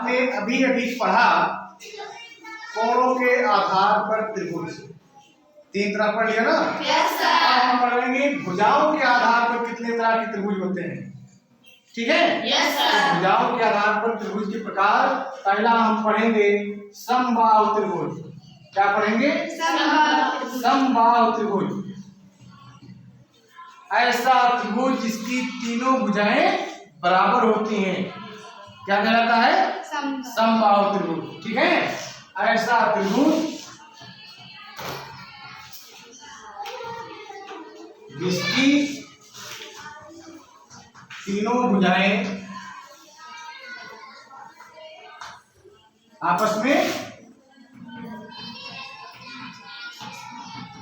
आपने अभी अभी पढ़ा कोणों के आधार पर त्रिभुज, 3 तरह पढ़ लिया ना। Yes sir. अब हम पढ़ेंगे भुजाओं के आधार पर कितने तरह के त्रिभुज होते हैं, ठीक है। यस तो सर। भुजाओं के आधार पर त्रिभुज के प्रकार, पहला हम पढ़ेंगे समबाहु त्रिभुज। क्या पढ़ेंगे? समबाहु त्रिभुज। ऐसा त्रिभुज जिसकी तीनों भुजाएं बराबर होती हैं, क्या कहलाता है? समबाहु त्रिभुज, ठीक है। ऐसा त्रिभुज जिसकी तीनों भुजाएं आपस में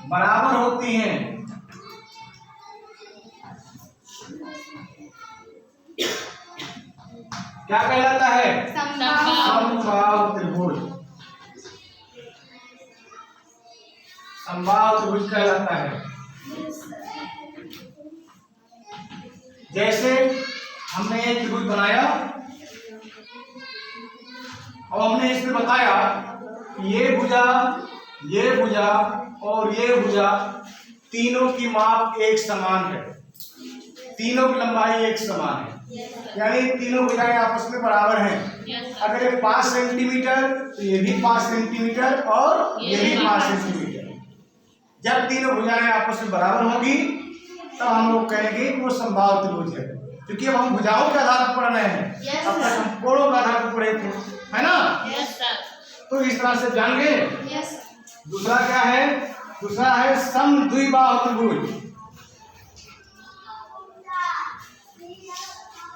बराबर होती हैं, क्या कहलाता है? समबाहु त्रिभुज। समबाहु त्रिभुज कहलाता है। जैसे हमने एक त्रिभुज बनाया और हमने इसमें बताया ये भुजा और ये भुजा तीनों की माप एक समान है, तीनों की लंबाई एक समान है, यानी तीनों भुजाएं आपस में बराबर हैं। अगर ये 5 सेंटीमीटर तो ये भी 5 सेंटीमीटर और ये भी 5 सेंटीमीटर। जब तीनों भुजाएं आपस में बराबर होगी तब हम लोग कहेंगे कि वो समबाहु त्रिभुज है, क्योंकि अब हम भुजाओं के आधार पर पढ़ रहे हैं। अब तक हम कोणों के आधार पर पढ़े थे, है ना। तो इस तरह से जान गए। दूसरा क्या है? दूसरा है समद्विबाहु त्रिभुज।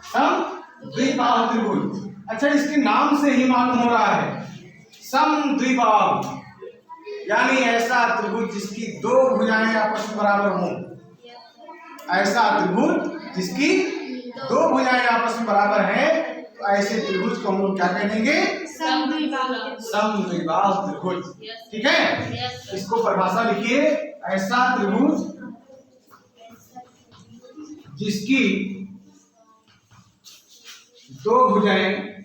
समद्विबाहु त्रिभुज, अच्छा इसके नाम से ही मालूम हो रहा है समद्विबाहु, यानी ऐसा त्रिभुज जिसकी 2 भुजाएं आपस में बराबर हों। ऐसा त्रिभुज जिसकी 2 भुजाएं आपस में बराबर हैं, तो ऐसे त्रिभुज को हम लोग क्या कहेंगे? समद्विबाहु त्रिभुज, ठीक है। इसको परिभाषा लिखिए। ऐसा त्रिभुज जिसकी 2 भुजाएं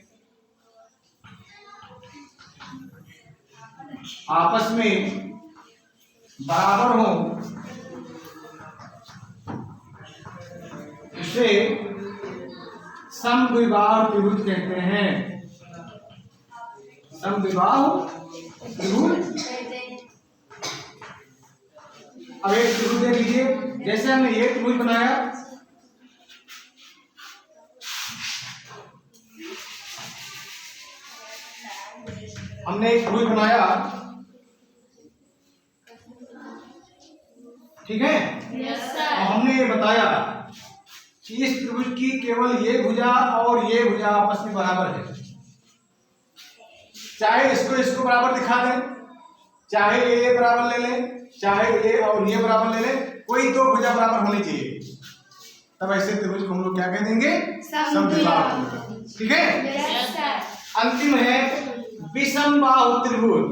आपस में बराबर हो, उसे समद्विबाहु त्रिभुज कहते हैं। समद्विबाहु त्रिभुज। अब एक त्रिभुज देख लीजिए, जैसे हमने ये त्रिभुज बनाया, हमने एक त्रिभुज बनाया, ठीक है। और हमने ये बताया कि इस त्रिभुज की केवल ये भुजा और ये भुजा आपस में बराबर है। चाहे इसको बराबर दिखा दें, चाहे ये बराबर ले लें, चाहे ये और ये बराबर ले लें, कोई 2 भुजा बराबर होनी चाहिए, तब ऐसे त्रिभुज को हम लोग क्या कह देंगे? समद्विबाहु, ठीक है। अंतिम है विषमबाहु त्रिभुज।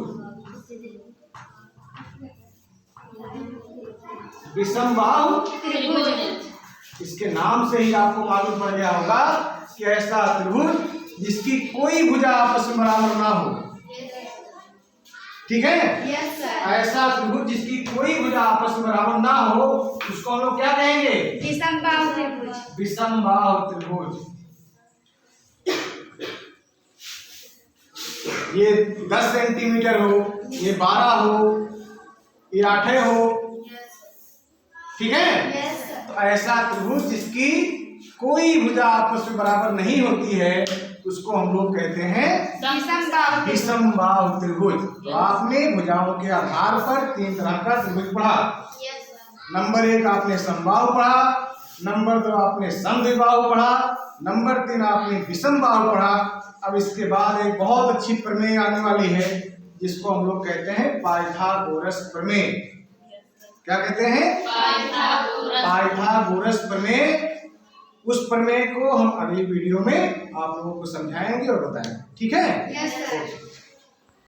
विषमबाहु त्रिभुज, इसके नाम से ही आपको मालूम पड़ गया होगा कि ऐसा त्रिभुज जिसकी कोई भुजा आपस में बराबर ना हो, ठीक है। ऐसा त्रिभुज जिसकी कोई भुजा आपस में बराबर ना हो, उसको हम लोग क्या कहेंगे? विषमबाहु त्रिभुज। विषमबाहु त्रिभुज। ये 10 सेंटीमीटर हो, ये 12 हो, ये 8 हो, ठीक है। तो ऐसा त्रिभुज जिसकी कोई भुजा आपस में बराबर नहीं होती है, उसको हम लोग कहते हैं विषमबाहु त्रिभुज। तो आपने भुजाओं के आधार पर 3 तरह का त्रिभुज पढ़ा। नंबर 1 आपने समबाहु पढ़ा, नंबर 2 आपने समद्विबाहु पढ़ा, नंबर 3 आपने विषमबाहु पढ़ा। अब इसके बाद एक बहुत अच्छी प्रमेय आने वाली है, जिसको हम लोग कहते हैं पाइथागोरस प्रमेय। क्या कहते हैं? पाइथागोरस प्रमेय। उस प्रमेय को हम अगली वीडियो में आप लोगों को समझाएंगे और बताएंगे, ठीक है।